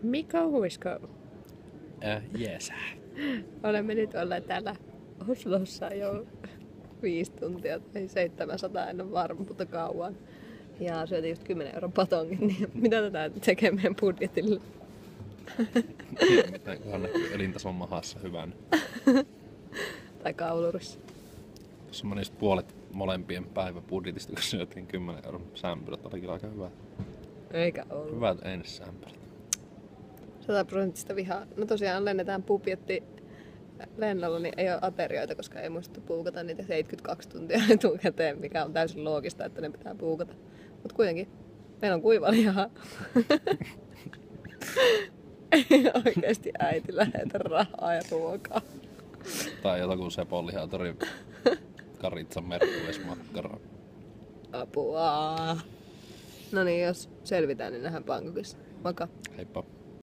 Mika Huisko. Jees. Olemme nyt olleet täällä Oslossa jo 5 tuntia tai 700, en ole varma, mutta kauan. Ja syötiin just 10 € patongin, niin mitä tätä tekee meidän budjetille? Mitenköhän näkyy elintason mahassa hyvän. Tai kaulurissa. Tuossa meni just puolet molempien päiväbudjetista, kun syötiin 10 € sämpylät. Oli kyllä aika hyvä. Eikä ollut. Hyvät ensisämpylät. 100% vihaa. No tosiaan lennetään budjetti lennolla, niin ei ole aterioita, koska ei muista puukata niitä 72 tuntia etukäteen, mikä on täysin loogista, että ne pitää puukata. Mutta kuitenkin, meillä on kuivalihaa. Ei oikeesti äiti lähetä rahaa ja ruokaa. Tai jotakin Sepon lihatori karitsan merkkuismakkaraa. Apua. No niin, jos selvitään, niin nähdään Bangkokissa. Moikka. Heippa.